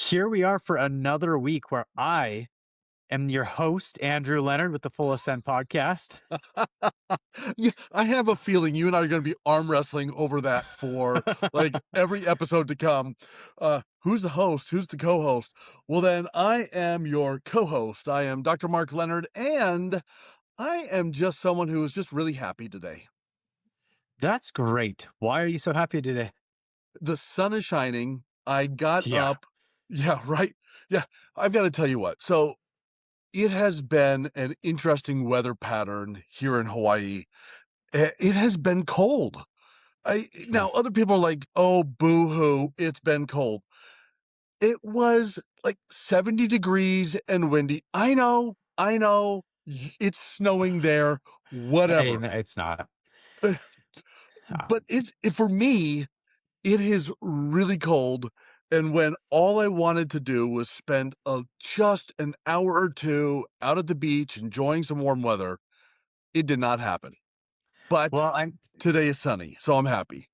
Here we are for another week where I am your host, Andrew Leonard, with the Full Ascent podcast. Yeah, I have a feeling you and I are gonna be arm wrestling over that for, like, every episode to come. Who's the host? Who's the co-host? Well, then, I am your co-host. I am Dr. Mark Leonard, and I am just someone who is just really happy today. That's great. Why are you so happy today? The sun is shining. I got Yeah. up. Yeah, right? Yeah, I've gotta tell you what, so it has been an interesting weather pattern here in Hawaii. It has been cold. I Mm. now other people are like, "Oh, boo-hoo, it's been cold." It was, like, 70 degrees and windy. I know, it's snowing there, Hey, whatever. no, it's not. Uh, But for me, it is really cold, and when all I wanted to do was spend, just an hour or 2 out at the beach enjoying some warm weather, it did not happen. But well, I'm today is sunny, so I'm happy.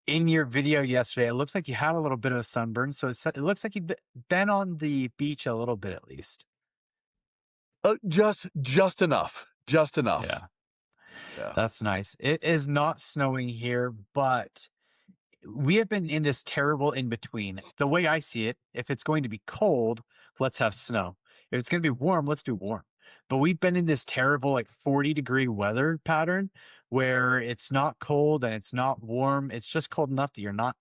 in your video yesterday. It looks like you had a little bit of a sunburn, so it looks like you've been on the beach a little bit at least. Just enough, just enough. Yeah, Yeah. that's nice. It is not snowing here, but we have been in this terrible in between. The way I see it, if it's going to be cold, let's have snow. If it's going to be warm, let's be warm. But we've been in this terrible, like 40-degree weather pattern where it's not cold and it's not warm. It's just cold enough that you're not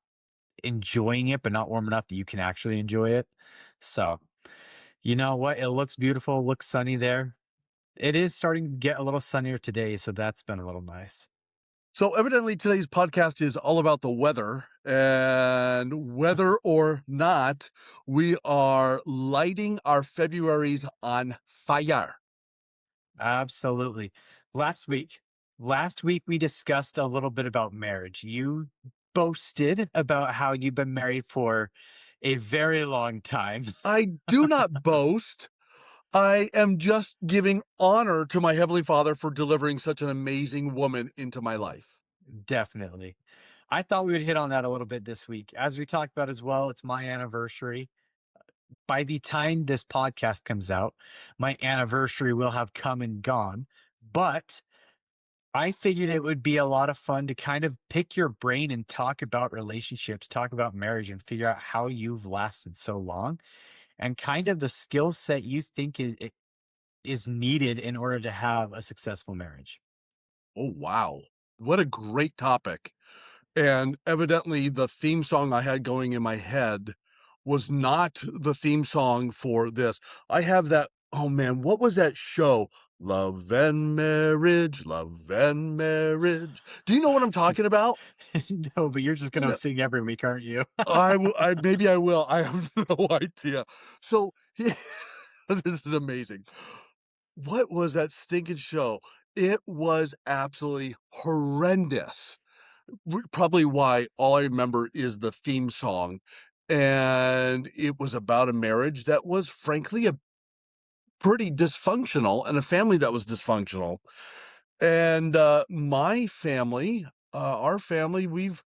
enjoying it, but not warm enough that you can actually enjoy it. So, you know what? It looks beautiful, looks sunny there. It is starting to get a little sunnier today. So that's been a little nice. So evidently today's podcast is all about the weather, and whether or not we are lighting our Februaries on fire. Absolutely. Last week, last week we discussed a little bit about marriage. You boasted about how you've been married for a very long time. I do not boast. I am just giving honor to my Heavenly Father for delivering such an amazing woman into my life. Definitely. I thought we would hit on that a little bit this week. As we talked about as well, it's my anniversary. By the time this podcast comes out, my anniversary will have come and gone. But I figured it would be a lot of fun to kind of pick your brain and talk about relationships, talk about marriage, and figure out how you've lasted so long and kind of the skill set you think is needed in order to have a successful marriage. Oh, wow. What a great topic. And evidently, the theme song I had going in my head was not the theme song for this. I have that. Oh man, what was that show? Love and Marriage, Love and Marriage. Do you know what I'm talking about? No, but you're just going to No, sing every week, aren't you? maybe I will. I have no idea. So this is amazing. What was that stinking show? It was absolutely horrendous. Probably why all I remember is the theme song, and it was about a marriage that was frankly a pretty dysfunctional and a family that was dysfunctional. And, my family, our family, we've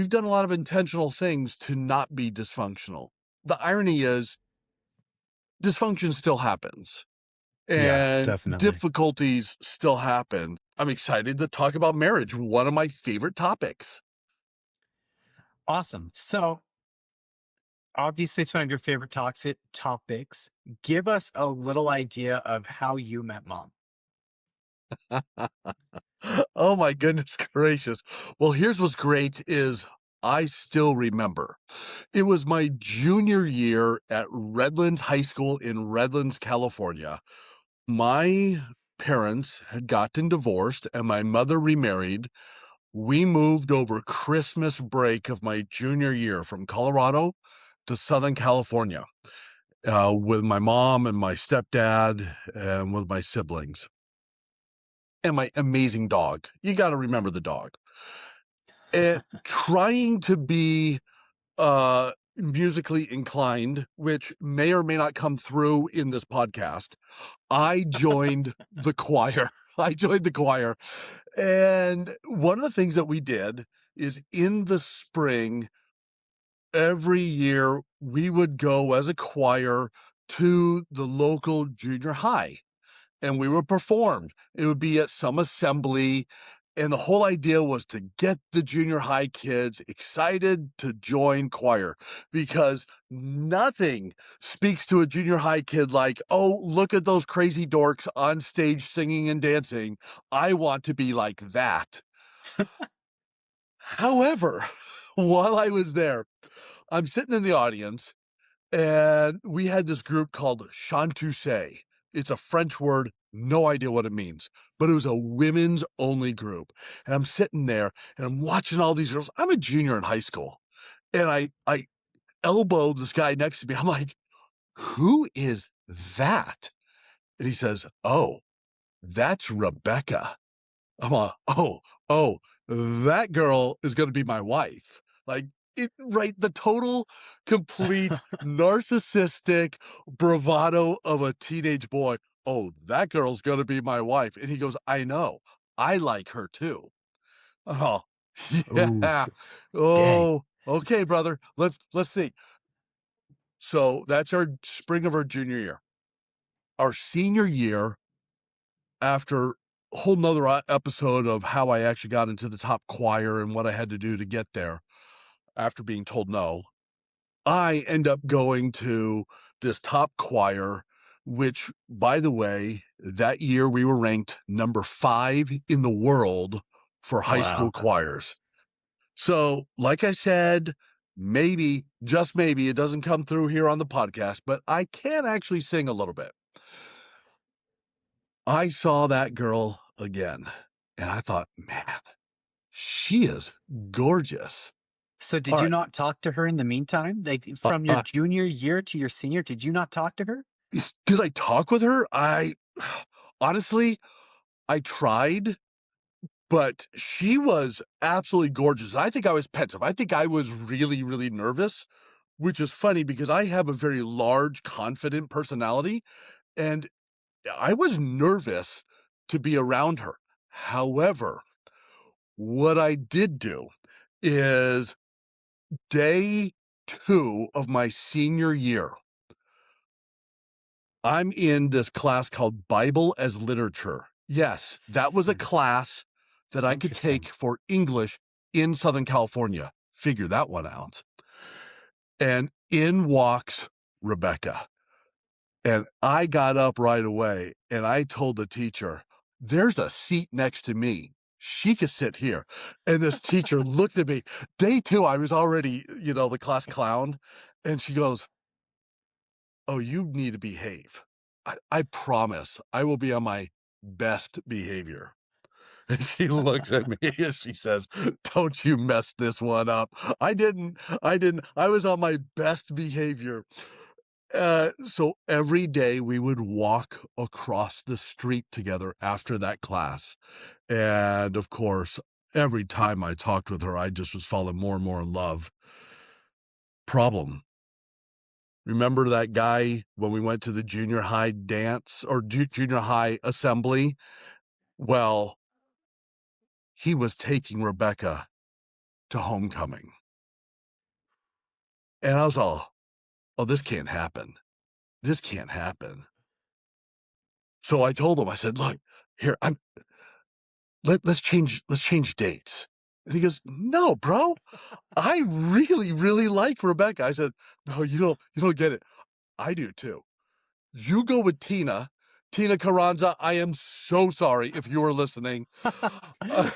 done a lot of intentional things to not be dysfunctional. The irony is dysfunction still happens Yeah, and definitely. difficulties still happen. I'm excited to talk about marriage, one of my favorite topics. Awesome. So, obviously, it's one of your favorite toxic topics. Give us a little idea of how you met mom. Oh my goodness gracious. Well, here's what's great is I still remember. It was my junior year at Redlands High School in Redlands, California. My parents had gotten divorced and my mother remarried. We moved over Christmas break of my junior year from Colorado to Southern California, with my mom and my stepdad and with my siblings and my amazing dog. You got to remember the dog. And trying to be musically inclined, which may or may not come through in this podcast, I joined the choir. I joined the choir. And one of the things that we did is in the spring, every year we would go as a choir to the local junior high and we would perform. It would be at some assembly. And the whole idea was to get the junior high kids excited to join choir because nothing speaks to a junior high kid like, oh, look at those crazy dorks on stage singing and dancing. I want to be like that. However, while I was there, I'm sitting in the audience and we had this group called Chantousay. It's a French word, no idea what it means, but it was a women's only group. And I'm sitting there and I'm watching all these girls. I'm a junior in high school. And I elbow this guy next to me. I'm like, who is that? And he says, oh, that's Rebecca. I'm like, oh, that girl is gonna be my wife. Like, right, the total, complete, narcissistic bravado of a teenage boy. "Oh, that girl's gonna be my wife," and he goes, "I know. I like her too." Oh, Ooh, yeah. dang. Oh, okay, brother. Let's see. So, that's our spring of our junior year. Our senior year, after a whole nother episode of how I actually got into the top choir and what I had to do to get there after being told no, I end up going to this top choir, which, by the way, that year we were ranked number 5 in the world for high school Wow. choirs. So, like I said, maybe, just maybe, it doesn't come through here on the podcast, but I can actually sing a little bit. I saw that girl again, and I thought, "Man, she is gorgeous." So did you Alright, not talk to her in the meantime? Like uh, from your uh, junior year to your senior, did you not talk to her? did I talk with her? Honestly, I tried, but she was absolutely gorgeous. I think I was pensive. I think I was really, really nervous, which is funny because I have a very large, confident personality, and I was nervous to be around her. However, what I did do is day 2 of my senior year, I'm in this class called Bible as Literature. Yes, that was a Hmm, class that I could interesting. take for English in Southern California. Figure that one out. And in walks Rebecca. And I got up right away and I told the teacher, there's a seat next to me. She could sit here. And this teacher looked at me. Day 2, I was already, the class clown. And she goes, oh, you need to behave. I promise I will be on my best behavior. And she looks at me and she says, don't you mess this one up. I didn't. I was on my best behavior. So every day we would walk across the street together after that class. And of course, every time I talked with her, I just was falling more and more in love. Problem. Remember that guy when we went to the junior high dance or junior high assembly? Well, he was taking Rebecca to homecoming. And I was all, oh, this can't happen. This can't happen. So I told him, I said, look, here, let's change dates. And he goes, no, bro, I really, really like Rebecca. I said, no, you don't get it. I do too. You go with Tina. Tina Carranza, I am so sorry if you are listening. Uh,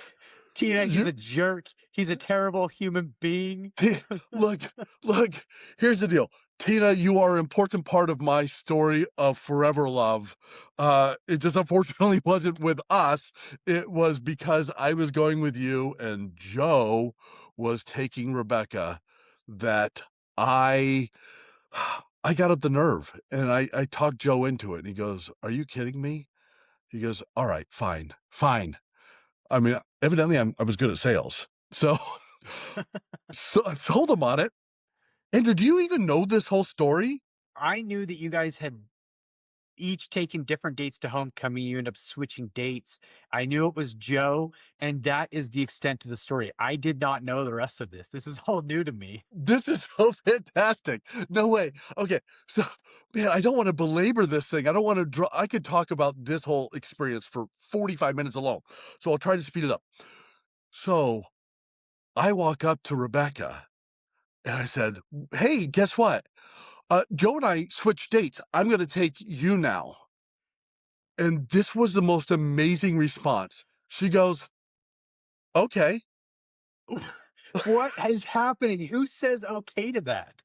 Tina, he's you a jerk. He's a terrible human being. Ti look, look, here's the deal. Tina, you are an important part of my story of forever love. It just unfortunately wasn't with us. It was because I was going with you and Joe was taking Rebecca that I I got up the nerve and I talked Joe into it and he goes, "Are you kidding me?" He goes, "All right, fine, fine." I mean, evidently I was good at sales. So so I sold him on it. Andrew, do you even know this whole story? I knew that you guys had each taken different dates to homecoming. You end up switching dates. I knew it was Joe, and that is the extent of the story. I did not know the rest of this. This is all new to me. This is so fantastic. No way. Okay, so, man, I don't wanna belabor this thing. I don't wanna draw I could talk about this whole experience for 45 minutes alone, so I'll try to speed it up. So, I walk up to Rebecca, and I said, "Hey, guess what? Joe and I switched dates. I'm gonna take you now." And this was the most amazing response. She goes, "Okay." What is happening? Who says okay to that?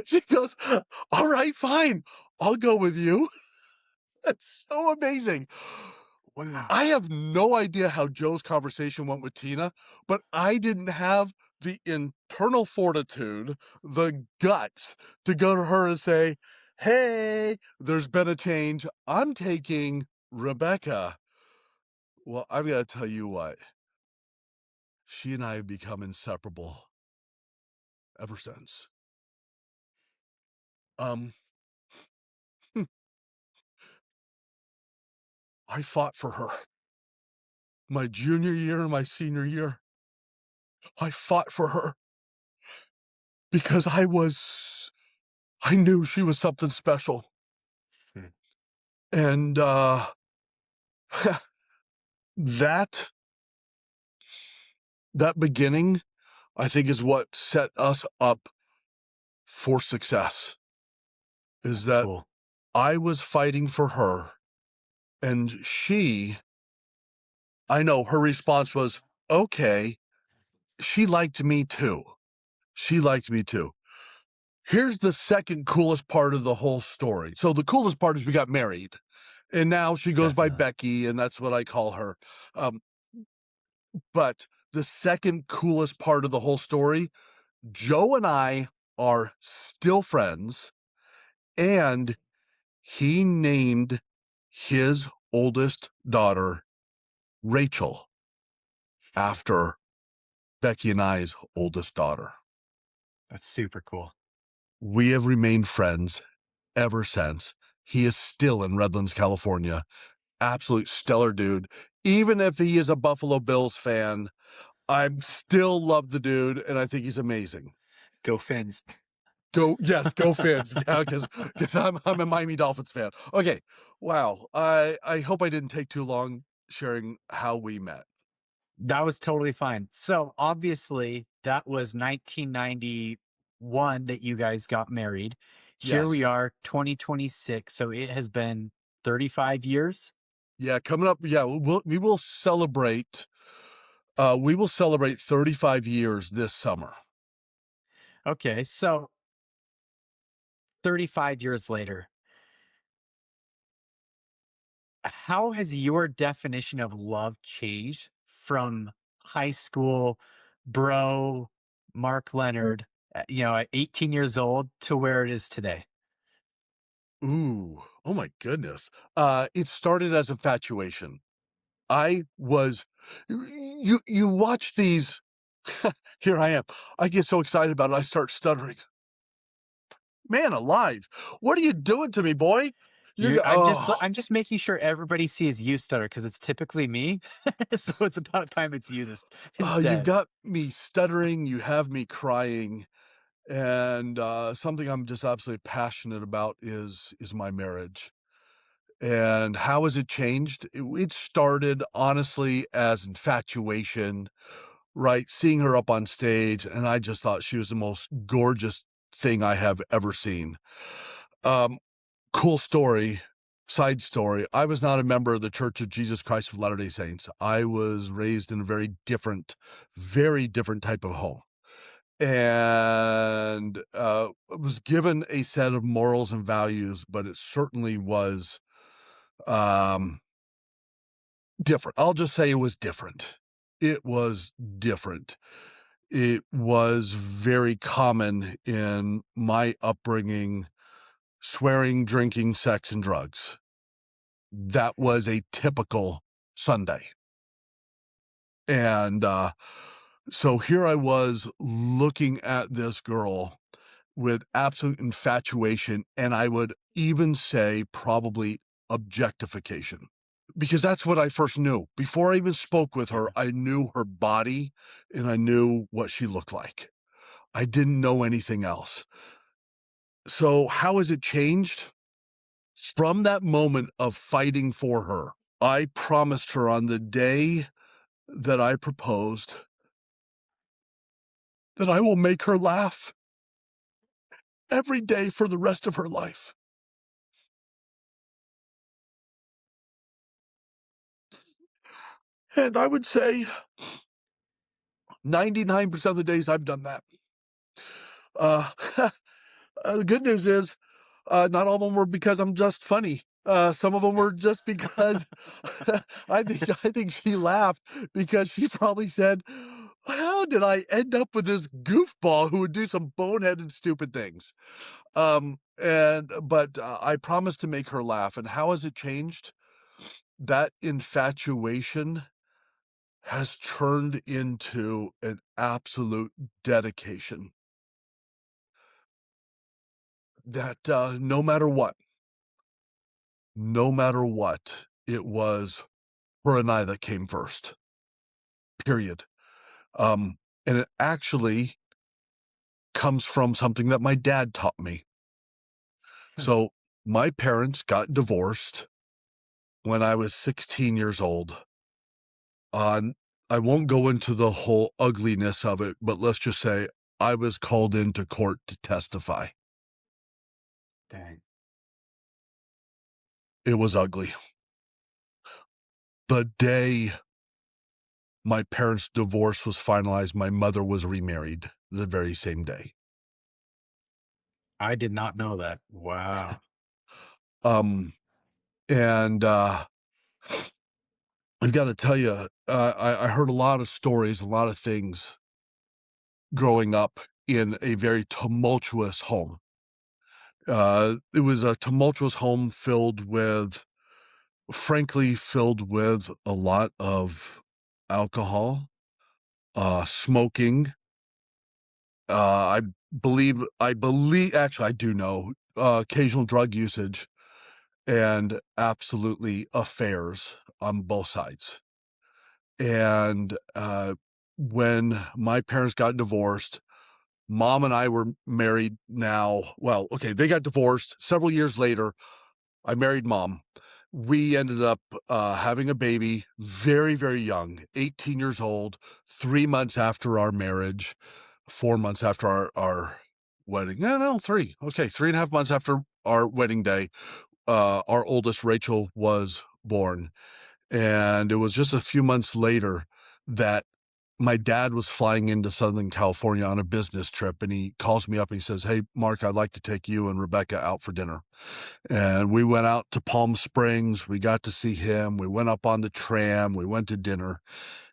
She goes, "All right, fine. I'll go with you." That's so amazing. Wow. I have no idea how Joe's conversation went with Tina, but I didn't have the internal fortitude, the guts to go to her and say, "Hey, there's been a change. I'm taking Rebecca." Well, I've got to tell you what, she and I have become inseparable ever since. Um, I fought for her my junior year and my senior year. I fought for her because I knew she was something special. Hmm. And, that that beginning, I think, is what set us up for success, is That's that cool. I was fighting for her, and I know her response was, "Okay." She liked me too. She liked me too. Here's the second coolest part of the whole story. So the coolest part is we got married, and now she goes by Definitely. Becky, and that's what I call her. Um, but the second coolest part of the whole story, Joe and I are still friends, and he named his oldest daughter Rachel after Becky and I's oldest daughter. That's super cool. We have remained friends ever since. He is still in Redlands, California. Absolute stellar dude. Even if he is a Buffalo Bills fan, I still love the dude, and I think he's amazing. Go Fins. Go, yes, go Fins. Yeah, because I'm a Miami Dolphins fan. Okay, wow. I hope I didn't take too long sharing how we met. That was totally fine. So obviously, that was 1991 that you guys got married. Here we Yes. are, 2026. So it has been 35 years. Yeah, coming up, yeah, we will celebrate 35 years this summer. Okay. So 35 years later, how has your definition of love changed from high school bro Mark Leonard, at 18 years old to where it is today? Ooh, oh my goodness. It started as infatuation. I was you watch these. Here I am. I get so excited about it, I start stuttering. Man alive, what are you doing to me, boy? You're go oh, I'm just making sure everybody sees you stutter because it's typically me. So it's about time it's you this oh, you've instead. got me stuttering, you have me crying, and, something I'm just absolutely passionate about is my marriage. And how has it changed? It started honestly as infatuation, right? Seeing her up on stage, and I just thought she was the most gorgeous thing I have ever seen. Um, cool story, side story. I was not a member of the Church of Jesus Christ of Latter-day Saints. I was raised in a very different type of home. And was given a set of morals and values, but it certainly was um different. I'll just say it was different. It was different. It was very common in my upbringing, swearing, drinking, sex, and drugs. That was a typical Sunday. And, so here I was looking at this girl, with absolute infatuation, and I would even say probably objectification, because that's what I first knew. Before I even spoke with her, Yeah. I knew her body and I knew what she looked like. I didn't know anything else. So how has it changed? From that moment of fighting for her, I promised her on the day that I proposed that I will make her laugh every day for the rest of her life. And I would say 99% of the days I've done that. Uh, the good news is, not all of them were because I'm just funny. Some of them were just because I think she laughed because she probably said, "How did I end up with this goofball who would do some boneheaded stupid things?" But I promised to make her laugh. And how has it changed? That infatuation has turned into an absolute dedication that, no matter what, it was her and I that came first, period. Um, and it actually comes from something that my dad taught me. So my parents got divorced when I was 16 years old. On I won't go into the whole ugliness of it, but let's just say I was called into court to testify. Dang. It was ugly. The day my parents' divorce was finalized, my mother was remarried the very same day. I did not know that. Wow. Um, and I've got to tell you, I heard a lot of stories, a lot of things growing up in a very tumultuous home. It was a tumultuous home filled with a lot of alcohol, smoking. I actually, I do know, occasional drug usage and absolutely affairs on both sides. And when my parents got divorced, mom and I were married now. Well, okay, they got divorced several years later. I married mom. We ended up having a baby very, very young, 18 years old, 3 months after our marriage, 4 months after our wedding. No, three. Okay, 3.5 months after our wedding day, our oldest, Rachel, was born. And it was just a few months later that my dad was flying into Southern California on a business trip. And he calls me up and he says, "Hey, Mark, I'd like to take you and Rebecca out for dinner." And we went out to Palm Springs. We got to see him. We went up on the tram. We went to dinner.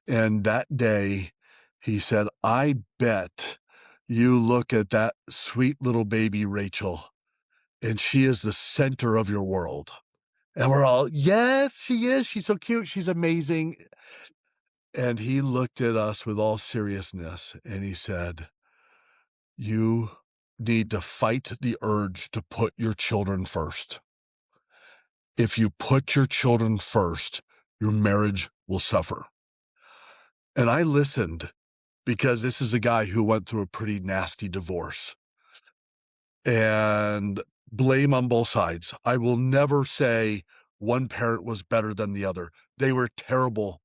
And that day, he said, "I bet you look at that sweet little baby, Rachel, and she is the center of your world." And we're all, "Yes, she is. She's so cute. She's amazing." And he looked at us with all seriousness and he said, "You need to fight the urge to put your children first. If you put your children first, your marriage will suffer." And I listened because this is a guy who went through a pretty nasty divorce and blame on both sides. I will never say one parent was better than the other. They were terrible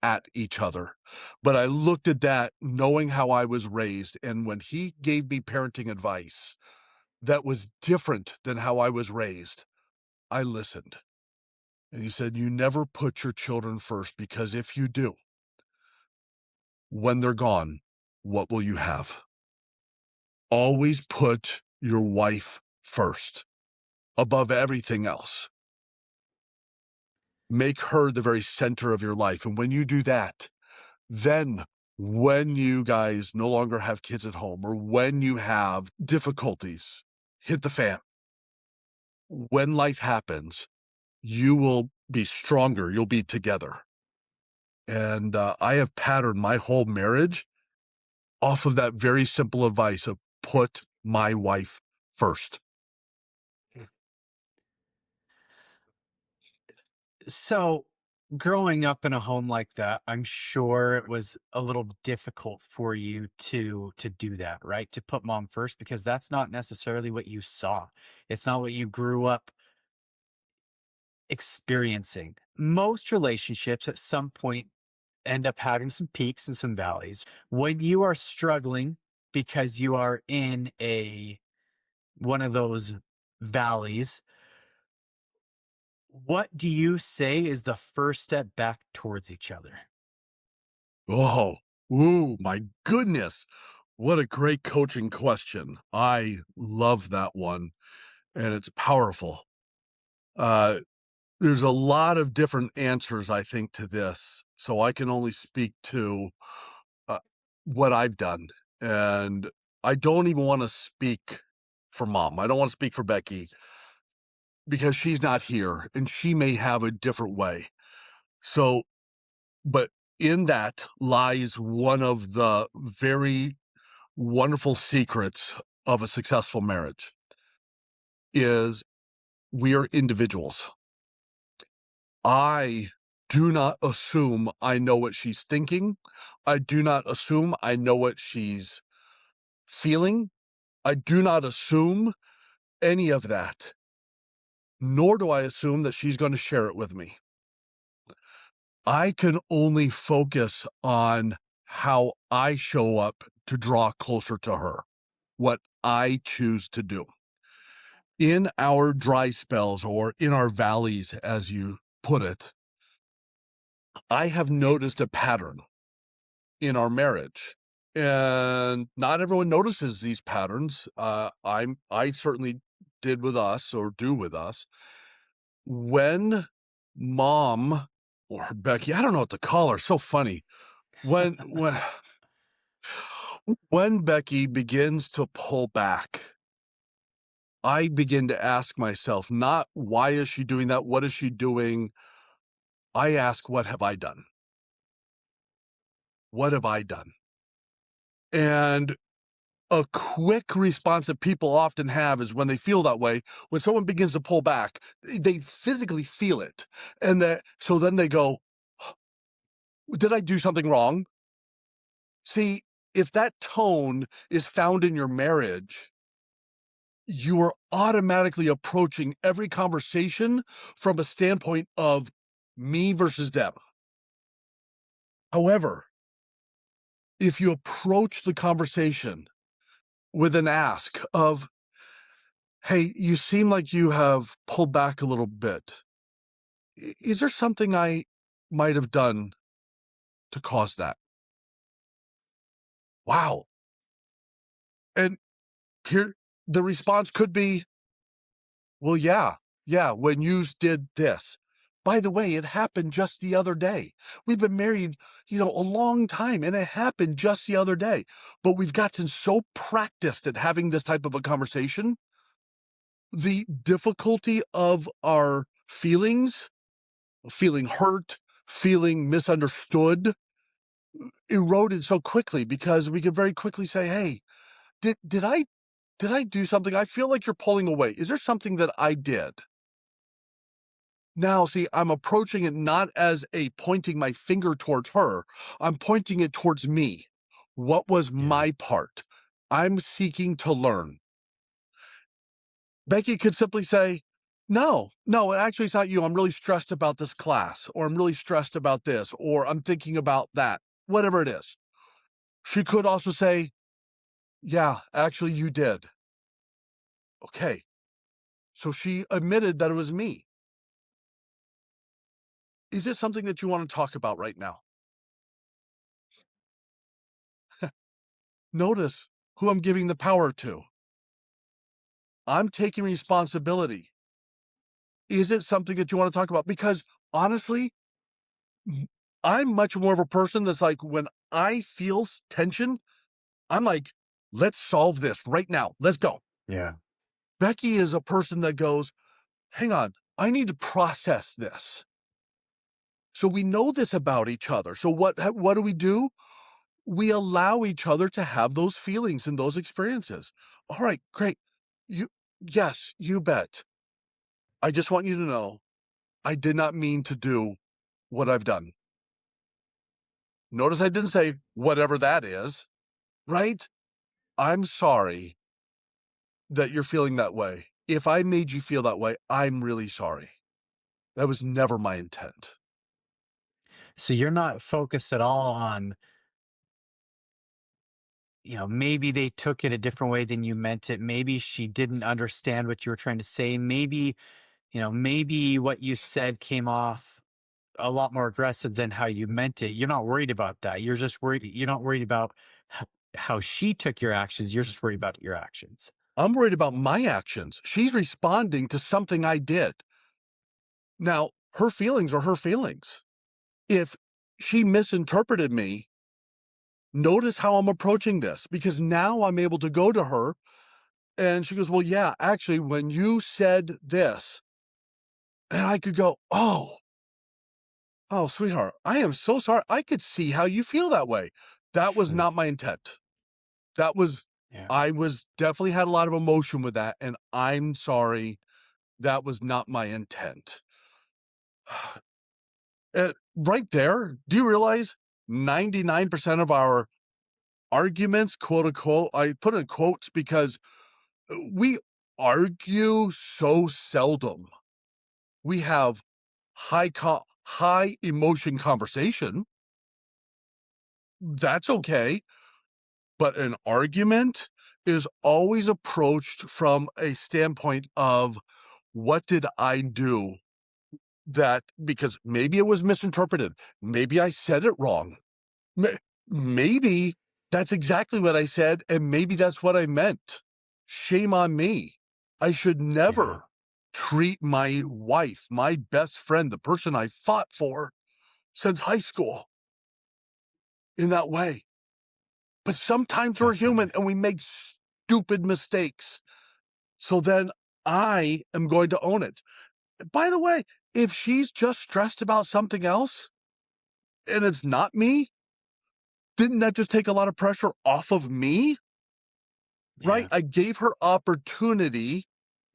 at each other. But I looked at that knowing how I was raised. And when he gave me parenting advice that was different than how I was raised, I listened. And he said, "You never put your children first, because if you do, when they're gone, what will you have? Always put your wife first above everything else. Make her the very center of your life. And when you do that, then when you guys no longer have kids at home, or when you have difficulties hit the fan, when life happens, you will be stronger. You'll be together." And I have patterned my whole marriage off of that very simple advice of put my wife first. So, growing up in a home like that, I'm sure it was a little difficult for you to do that, right? To put mom first because that's not necessarily what you saw. It's not what you grew up experiencing. Most relationships at some point end up having some peaks and some valleys. When you are struggling because you are in a one of those valleys, what do you say is the first step back towards each other? Oh, ooh, my goodness. What a great coaching question. I love that one, and it's powerful. Uh, there's a lot of different answers, I think, to this, so I can only speak to uh, what I've done. And I don't even want to speak for mom. I don't want to speak for Becky because she's not here and she may have a different way. So, but in that lies one of the very wonderful secrets of a successful marriage is we are individuals. I do not assume I know what she's thinking. I do not assume I know what she's feeling. I do not assume any of that, nor do I assume that she's going to share it with me. I can only focus on how I show up to draw closer to her, what I choose to do. In our dry spells or in our valleys, as you put it, I have noticed a pattern in our marriage. And not everyone notices these patterns. I certainly did with us or do with us. When mom or Becky, I don't know what to call her, so funny. When Becky begins to pull back, I begin to ask myself, not why is she doing that? What is she doing? I ask, what have I done? What have I done? And a quick response that people often have is when they feel that way, when someone begins to pull back, they physically feel it. And that, so then they go, did I do something wrong? See, if that tone is found in your marriage, you are automatically approaching every conversation from a standpoint of me versus them. However, if you approach the conversation with an ask of, hey, you seem like you have pulled back a little bit. Is there something I might have done to cause that? Wow. And here, the response could be, well, yeah, when you did this. By the way, it happened just the other day. We've been married, a long time, and it happened just the other day. But we've gotten so practiced at having this type of a conversation. The difficulty of our feelings, feeling hurt, feeling misunderstood, eroded so quickly because we could very quickly say, "Hey, did I do something? I feel like you're pulling away. Is there something that I did?" Now, see, I'm approaching it not as a pointing my finger towards her. I'm pointing it towards me. What was Yeah. my part? I'm seeking to learn. Becky could simply say, no, actually, it's not you. I'm really stressed about this class, or I'm really stressed about this, or I'm thinking about that, whatever it is. She could also say, yeah, actually, you did. Okay. So she admitted that it was me. Is this something that you want to talk about right now? Notice who I'm giving the power to. I'm taking responsibility. Is it something that you want to talk about? Because honestly, m- I'm much more of a person that's like, when I feel tension, I'm like, let's solve this right now. Let's go. Yeah. Becky is a person that goes, hang on, I need to process this. So we know this about each other. So what do? We allow each other to have those feelings and those experiences. All right, great. You yes, you bet. I just want you to know I did not mean to do what I've done. Notice I didn't say whatever that is, right? I'm sorry that you're feeling that way. If I made you feel that way, I'm really sorry. That was never my intent. So you're not focused at all on, maybe they took it a different way than you meant it. Maybe she didn't understand what you were trying to say. Maybe what you said came off a lot more aggressive than how you meant it. You're not worried about that. You're not worried about how she took your actions. You're just worried about your actions. I'm worried about my actions. She's responding to something I did. Now, her feelings are her feelings. If she misinterpreted me, notice how I'm approaching this because now I'm able to go to her and she goes, well, yeah, actually, when you said this, and I could go, oh, sweetheart, I am so sorry. I could see how you feel that way. That was Hmm. not my intent. That was, Yeah. I was definitely had a lot of emotion with that. And I'm sorry. That was not my intent. Right there, do you realize 99% of our arguments, quote unquote, I put in quotes because we argue so seldom. We have high emotion conversation. That's okay. But an argument is always approached from a standpoint of what did I do that because maybe it was misinterpreted. Maybe I said it wrong. Maybe that's exactly what I said, and maybe that's what I meant. Shame on me. I should Yeah. never treat my wife, my best friend, the person I fought for since high school in that way. But sometimes we're human Definitely. and we make stupid mistakes. So then I am going to own it. By the way, if she's just stressed about something else and it's not me, didn't that just take a lot of pressure off of me? Right? Yeah. I gave her opportunity,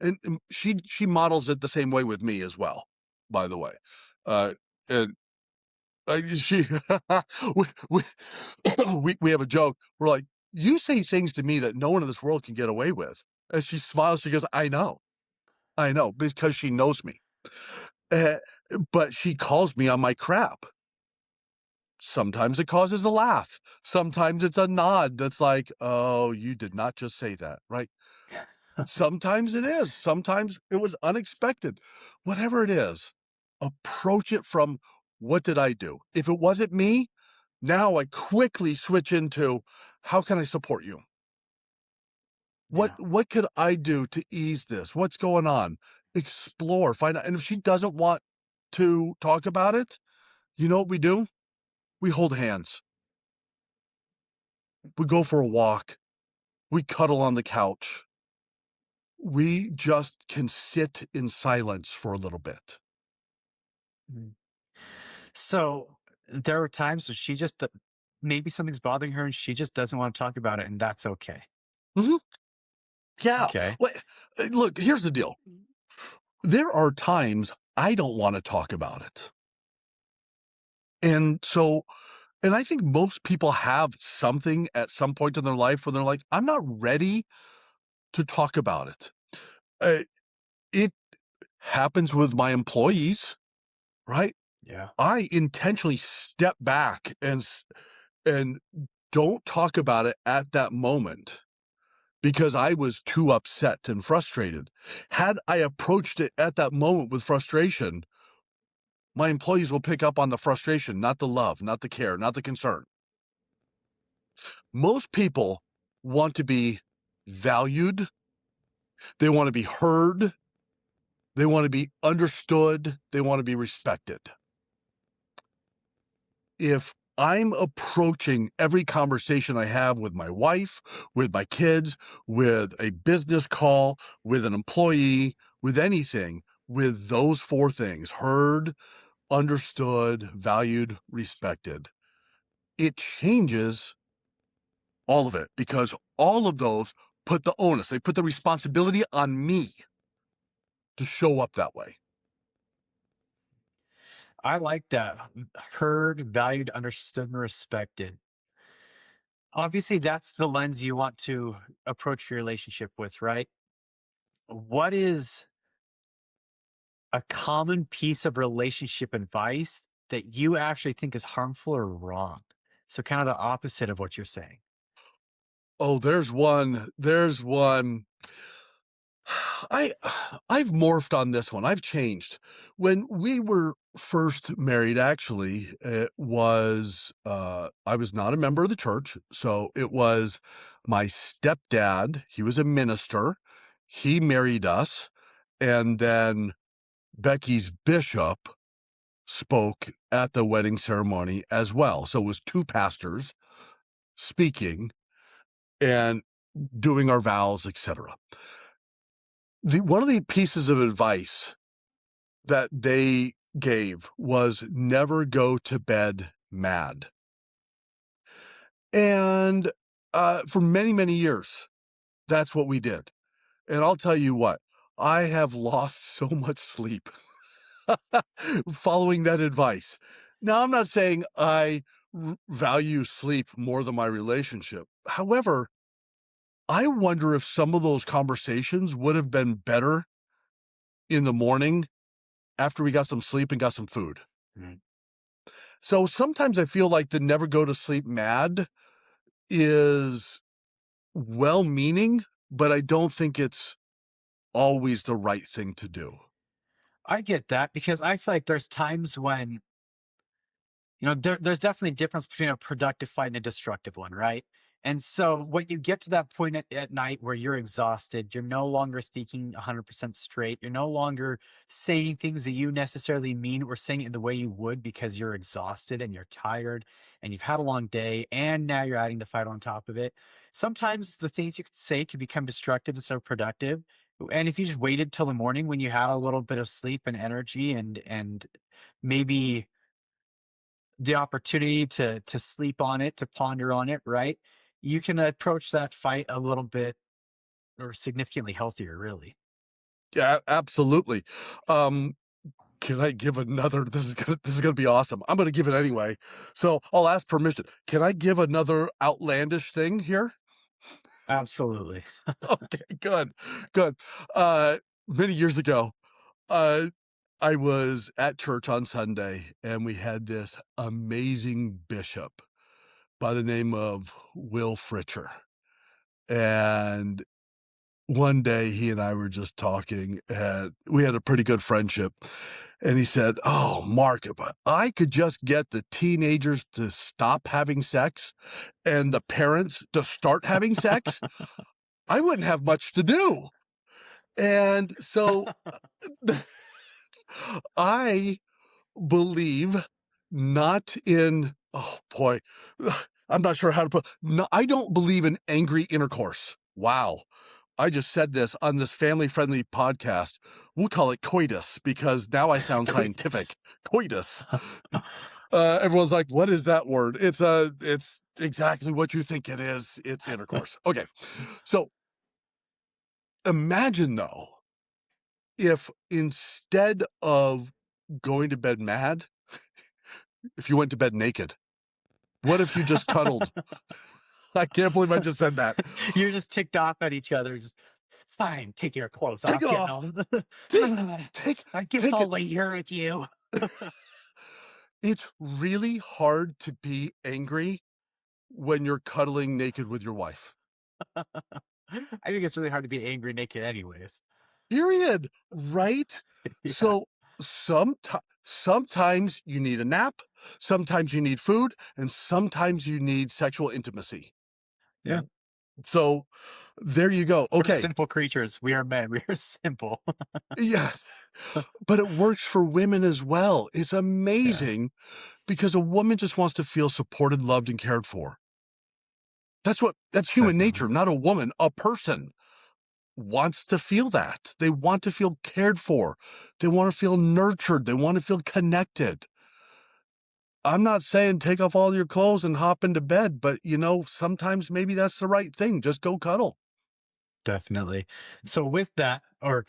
and she models it the same way with me as well, by the way. Uh, and, she we we we have a joke. We're like, "You say things to me that no one in this world can get away with." And she smiles, she goes, I know," because she knows me. Eh, but she calls me on my crap. Sometimes it causes a laugh. Sometimes it's a nod that's like, "Oh, you did not just say that," right? Sometimes it is. Sometimes it was unexpected. Whatever it is, approach it from what did I do? If it wasn't me, now I quickly switch into how can I support you? Yeah. What could I do to ease this? What's going on? Explore, find out. And if she doesn't want to talk about it, you know what we do? We hold hands. We go for a walk. We cuddle on the couch. We just can sit in silence for a little bit. Mhm. So there are times when maybe something's bothering her and she just doesn't want to talk about it, and that's okay. Mhm. Yeah. Okay. Well, look, here's the deal. There are times I don't wanna talk about it. And so and I think most people have something at some point in their life where they're like, "I'm not ready to talk about it." Uh, it happens with my employees, right? Yeah. I intentionally step back and don't talk about it at that moment because I was too upset and frustrated. Had I approached it at that moment with frustration, my employees will pick up on the frustration, not the love, not the care, not the concern. Most people want to be valued, they want to be heard, they want to be understood, they want to be respected. If I'm approaching every conversation I have with my wife, with my kids, with a business call, with an employee, with anything, with those 4 things heard, understood, valued, respected, it changes all of it because all of those put the onus, they put the responsibility on me to show up that way. I like that. Heard, valued, understood, and respected. Obviously, that's the lens you want to approach your relationship with, right? What is a common piece of relationship advice that you actually think is harmful or wrong? So, kind of the opposite of what you're saying. Oh, there's one. I I've morphed on this one. I've changed. When we were first married, actually, it was I was not a member of the church, so it was my stepdad, he was a minister. He married us, and then Becky's bishop spoke at the wedding ceremony as well. So it was two pastors speaking and doing our vows, etc. The one of the pieces of advice that they gave was never go to bed mad. And, for many, many years, that's what we did. And I'll tell you what, I have lost so much sleep following that advice. Now, I'm not saying I value sleep more than my relationship. However, I wonder if some of those conversations would have been better in the morning after we got some sleep and got some food. Mm. So sometimes I feel like the never go to sleep mad is well-meaning, but I don't think it's always the right thing to do. I get that because I feel like there's times when there's definitely a difference between a productive fight and a destructive one, right? And so when you get to that point at night where you're exhausted, you're no longer thinking 100% straight, you're no longer saying things that you necessarily mean or saying it in the way you would because you're exhausted and you're tired and you've had a long day and now you're adding the fight on top of it. Sometimes the things you could say can become destructive instead of productive. And if you just waited till the morning when you had a little bit of sleep and energy and maybe the opportunity to sleep on it, to ponder on it, right? You can approach that fight a little bit or significantly healthier, really. Yeah, absolutely. Um, can I give another this is gonna be awesome. I'm gonna give it anyway. So I'll ask permission. Can I give another outlandish thing here? Absolutely. Okay, good, good. Uh, Many years ago, uh, I was at church on Sunday, and we had this amazing bishop by the name of Will Fritcher. And one day he and I were just talking, and we had a pretty good friendship. And he said, "Oh, Mark, if I could just get the teenagers to stop having sex and the parents to start having sex, I wouldn't have much to do." And so I believe not in, oh boy, I'm not sure how to put, no, I don't believe in angry intercourse. Wow. I just said this on this family friendly podcast. We'll call it coitus because now I sound Goodness. scientific. Coitus. Everyone's like, what is that word? It's exactly what you think it is. It's intercourse. Okay. So imagine though, if instead of going to bed mad, if you went to bed naked, what if you just cuddled? I can't believe I just said that. You're just ticked off at each other. Just fine, take your clothes Take off, it getting off. all Take take I guess take I'll it. lay here with you. It's really hard to be angry when you're cuddling naked with your wife. I think it's really hard to be angry naked anyways. Period. Right? Yeah. So sometimes you need a nap, sometimes you need food, and sometimes you need sexual intimacy. Yeah. So there you go. We're Okay. simple creatures. We are men. We are simple. Yeah. But it works for women as well. It's Yeah. amazing because a woman just wants to feel supported, loved, and cared for. That's human Definitely. nature, not a woman. A person wants to feel that. They want to feel cared for. They want to feel nurtured. They want to feel connected. I'm not saying take off all your clothes and hop into bed, but sometimes maybe that's the right thing. Just go cuddle. Definitely. So with that, or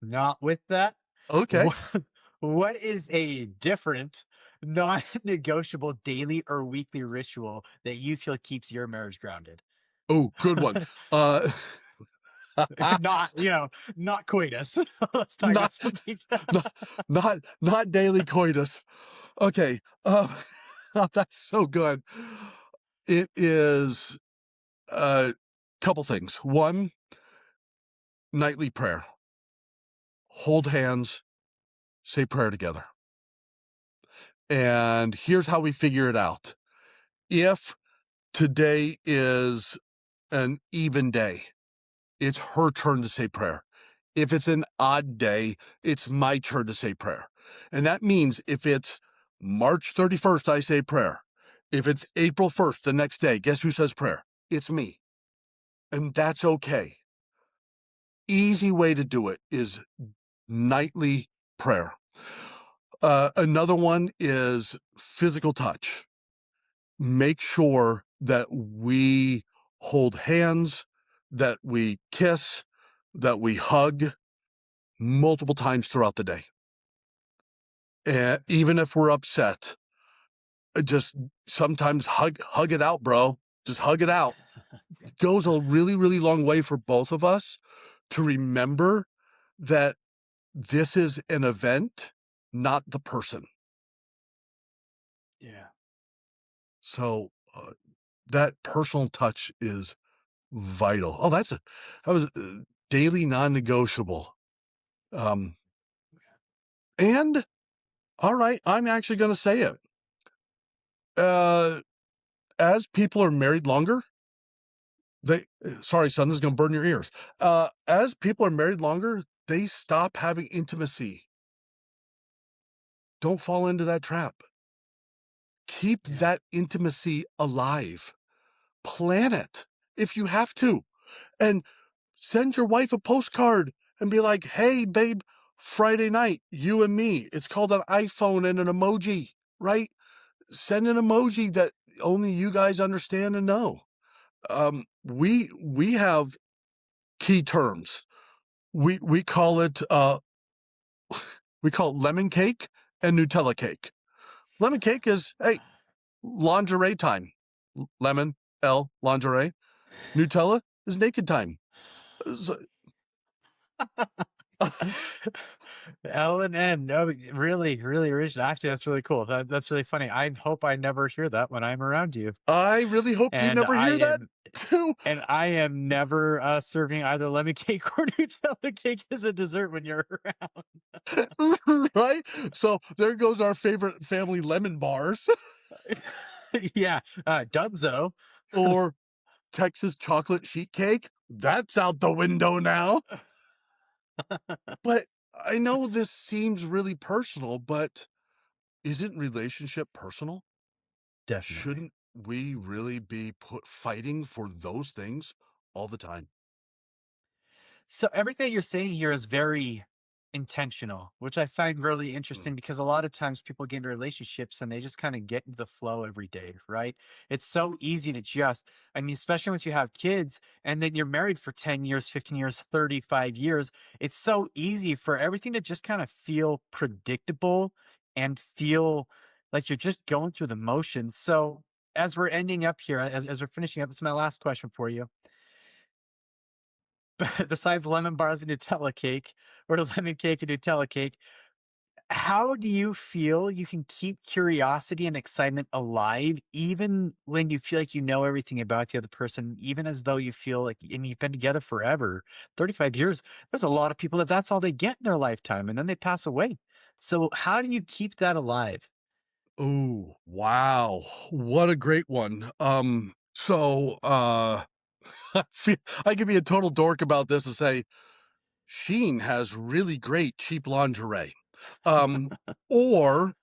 not with that, Okay. what, what is a different, non-negotiable daily or weekly ritual that you feel keeps your marriage grounded? Oh, good one. Uh, Not, not coitus. Let's talk not about something. not daily coitus. Okay, that's so good. It is a couple things. One, nightly prayer. Hold hands, say prayer together. And here's how we figure it out. If today is an even day, it's her turn to say prayer. If it's an odd day, it's my turn to say prayer. And that means if it's March 31st, I say prayer. If it's April 1st, the next day, guess who says prayer? It's me. And that's okay. Easy way to do it is nightly prayer. Another one is physical touch. Make sure that we hold hands, that we kiss, that we hug multiple times throughout the day. And even if we're upset, just sometimes hug it out, bro. Just hug it out. It goes a really, really long way for both of us to remember that this is an event, not the person. Yeah. So that personal touch is vital. Oh, that was daily non-negotiable. Um, and all right, I'm actually going to say it. Uh, as people are married longer, sorry, son, this is going to burn your ears. As people are married longer, they stop having intimacy. Don't fall into that trap. Keep Yeah. that intimacy alive. Plan it if you have to. And send your wife a postcard and be like, hey, babe, Friday night, you and me. It's called an iPhone and an emoji, right? Send an emoji that only you guys understand and know. We have key terms. We call it lemon cake and Nutella cake. Lemon cake is, hey, lingerie time. Lemon, lingerie. Nutella is naked time. So- L and N. No, really, really original. Actually, that's really cool. That's really funny. I hope I never hear that when I'm around you. I really hope you And never I hear that am too. and I am never serving either lemon cake or Nutella cake as a dessert when you're around. Right? So there goes our favorite family lemon bars Yeah, Dunzo. or Texas chocolate sheet cake. That's out the window now. But I know this seems really personal, but isn't relationship personal? Definitely. Shouldn't we really be fighting for those things all the time? So everything you're saying here is very intentional, which I find really Mm, interesting because a lot of times people get into relationships and they just kind of get into the flow every day, right? It's so easy to just, I mean, especially once you have kids and then you're married for 10 years, 15 years, 35 years, it's so easy for everything to just kind of feel predictable and feel like you're just going through the motions. So as we're ending up here, as we're finishing up, this is my last question for you. Besides lemon bars and Nutella cake or lemon cake and Nutella cake, how do you feel you can keep curiosity and excitement alive even when you feel like you know everything about the other person, even as though you feel like and you've been together forever, 35 years, there's a lot of people that that's all they get in their lifetime and then they pass away. So how do you keep that alive? oh, wow. What a great one. I feel I could be a total dork about this and say Sheen has really great cheap lingerie. Um, or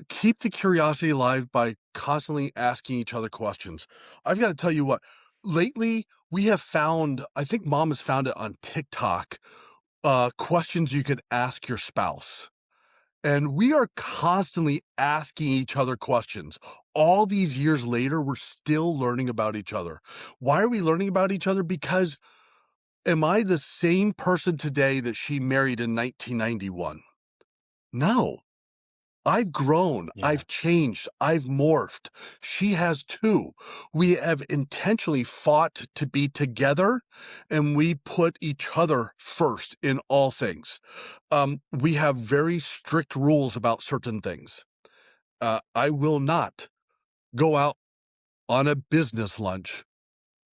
keep the curiosity alive by constantly asking each other questions. I've got to tell you what, lately we have found, I think mom has found it on TikTok, questions you could ask your spouse. And we are constantly asking each other questions. All these years later, we're still learning about each other. Why are we learning about each other? Because Am I the same person today that she married in 1991? No. I've grown, Yeah. I've changed, I've morphed. She has too. We have intentionally fought to be together, and we put each other first in all things. We have very strict rules about certain things. I will not go out on a business lunch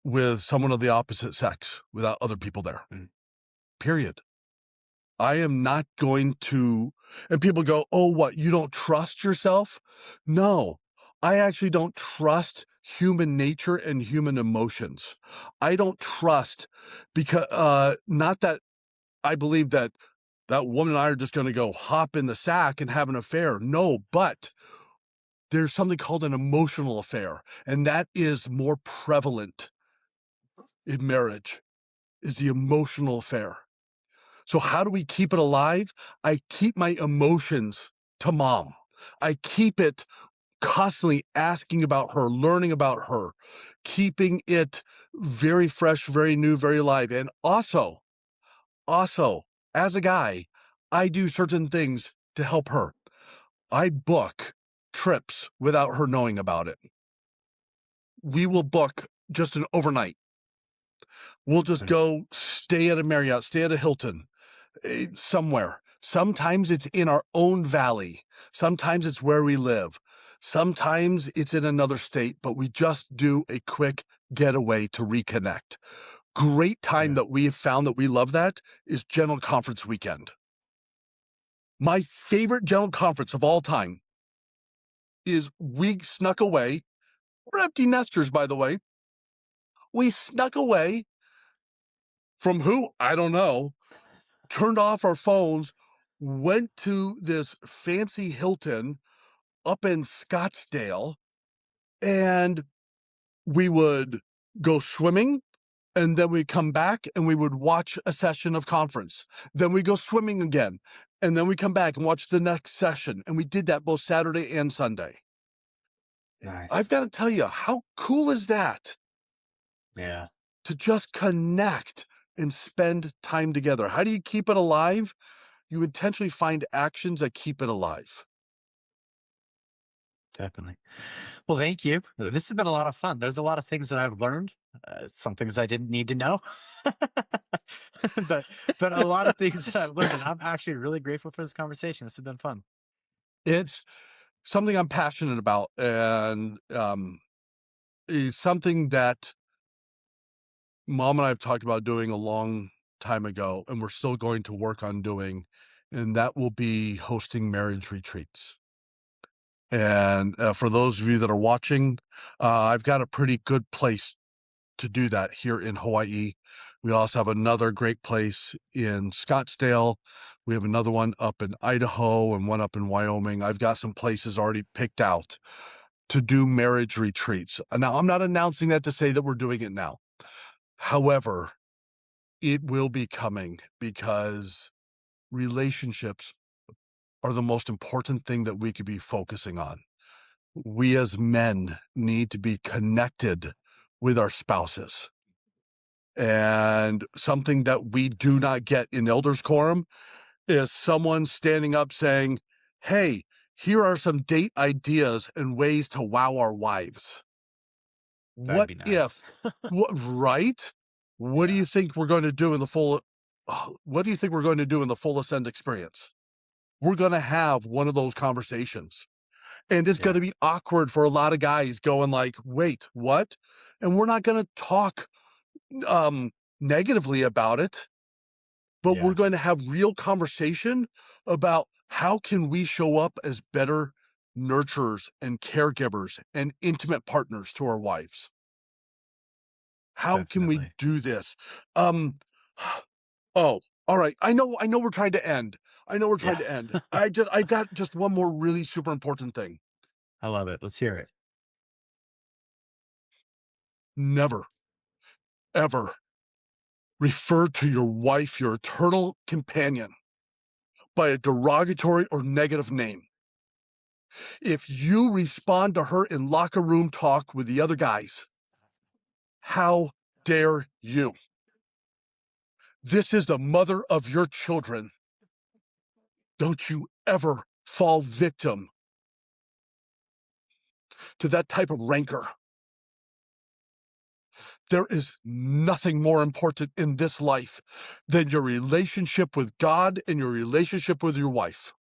with someone of the opposite sex without other people there, Mm. period. I am not going to, and people go, "Oh, what, you don't trust yourself?" No, I actually don't trust human nature and human emotions. I don't trust because, not that I believe that that woman and I are just gonna go hop in the sack and have an affair. No, but there's something called an emotional affair, and that is more prevalent in marriage, is the emotional affair. So how do we keep it alive? I keep my emotions to mom. I keep it constantly asking about her, learning about her, keeping it very fresh, very new, very alive. And also, as a guy, I do certain things to help her. I book trips without her knowing about it. We will book just an overnight. We'll just Mm. go stay at a Marriott, stay at a Hilton, somewhere. Sometimes it's in our own valley. Sometimes it's where we live. Sometimes it's in another state, but we just do a quick getaway to reconnect. Great time Yeah. that we have found that we love that is General Conference weekend. My favorite General Conference of all time is we snuck away. We're empty nesters, by the way. We snuck away from who? I don't know. Turned off our phones, went to this fancy Hilton up in Scottsdale, and we would go swimming, and then we'd come back and we would watch a session of conference. Then we go swimming again, and then we come back and watch the next session. And we did that both Saturday and Sunday. I've Nice. got to tell you, how cool is that Yeah. to just connect and spend time together? How do you keep it alive? You intentionally find actions that keep it alive. Definitely. Well, thank you. This has been a lot of fun. There's a lot of things that I've learned. Some things I didn't need to know, but a lot of things that I've learned, and I'm actually really grateful for this conversation. This has been fun. It's something I'm passionate about, and is something that mom and I have talked about doing a long time ago, and we're still going to work on doing, and that will be hosting marriage retreats. And for those of you that are watching, I've got a pretty good place to do that here in Hawaii. We also have another great place in Scottsdale. We have another one up in Idaho and one up in Wyoming. I've got some places already picked out to do marriage retreats. Now, I'm not announcing that to say that we're doing it now. However, it will be coming because relationships are the most important thing that we could be focusing on. We as men need to be connected with our spouses. And something that we do not get in elders quorum is someone standing up saying, "Hey, here are some date ideas and ways to wow our wives." That'd What be if, nice. what, right? What do Yeah. you think we're going to do in the full, what do you think we're going to do in the full ascend experience? We're going to have one of those conversations, and it's going Yeah. to be awkward for a lot of guys going like, "Wait, what?" And we're not going to talk um negatively about it, but we're Yeah. going to have real conversation about how can we show up as better nurturers and caregivers and intimate partners to our wives. How can we Definitely. do this? Um, oh, all right. I know we're trying to end. I know we're trying Yeah. to end. I've got just one more really super important thing. I love it. Let's hear it. Never, ever refer to your wife, your eternal companion, by a derogatory or negative name. If you respond to her in locker room talk with the other guys, how dare you? This is the mother of your children. Don't you ever fall victim to that type of rancor. There is nothing more important in this life than your relationship with God and your relationship with your wife.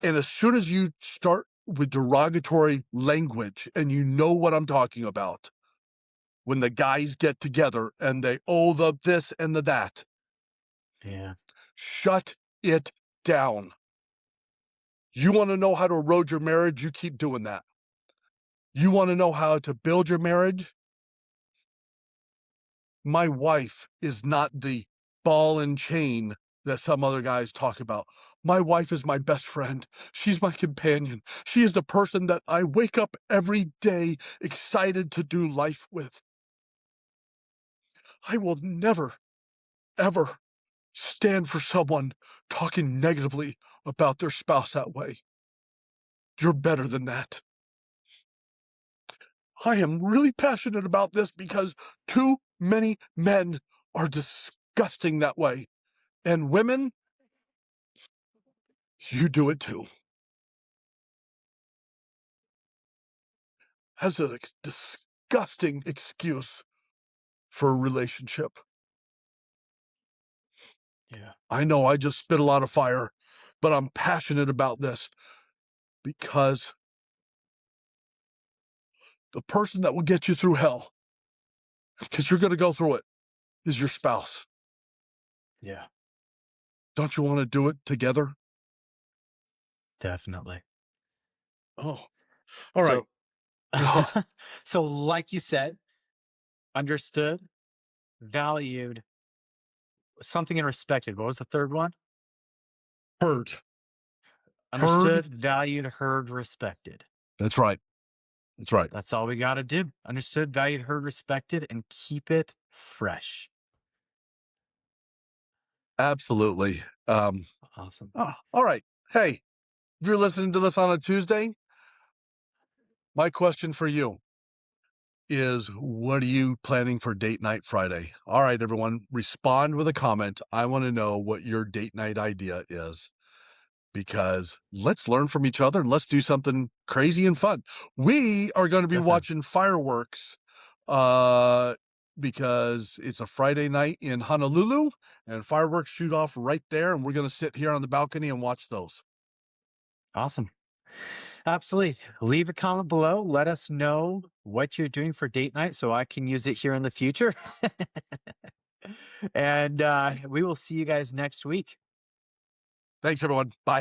And as soon as you start with derogatory language, and you know what I'm talking about, when the guys get together and they, oh, the this and the that, Yeah. shut it down. You want to know how to erode your marriage? You keep doing that. You want to know how to build your marriage? My wife is not the ball and chain that some other guys talk about. My wife is my best friend. She's my companion. She is the person that I wake up every day excited to do life with. I will never, ever stand for someone talking negatively about their spouse that way. You're better than that. I am really passionate about this because too many men are disgusting that way. And women, you do it too. That's a disgusting excuse for a relationship. Yeah. I know I just spit a lot of fire, but I'm passionate about this because the person that will get you through hell, because you're going to go through it, is your spouse. Yeah. Don't you want to do it together? Definitely. Oh, all right. So, so like you said, understood, valued, something and respected. What was the third one? Heard. Heard. Understood, valued, heard, respected. That's right. That's right. That's all we got to do. Understood, valued, heard, respected, and keep it fresh. Absolutely. Awesome. All right. Hey, if you're listening to this on a Tuesday, my question for you is, what are you planning for date night Friday? All right, everyone, respond with a comment. I want to know what your date night idea is, because let's learn from each other and let's do something crazy and fun. We are going to be Definitely. watching fireworks uh because it's a Friday night in Honolulu and fireworks shoot off right there, and we're going to sit here on the balcony and watch those. Awesome. Absolutely. Leave a comment below. Let us know what you're doing for date night so I can use it here in the future. And we will see you guys next week. Thanks, everyone. Bye.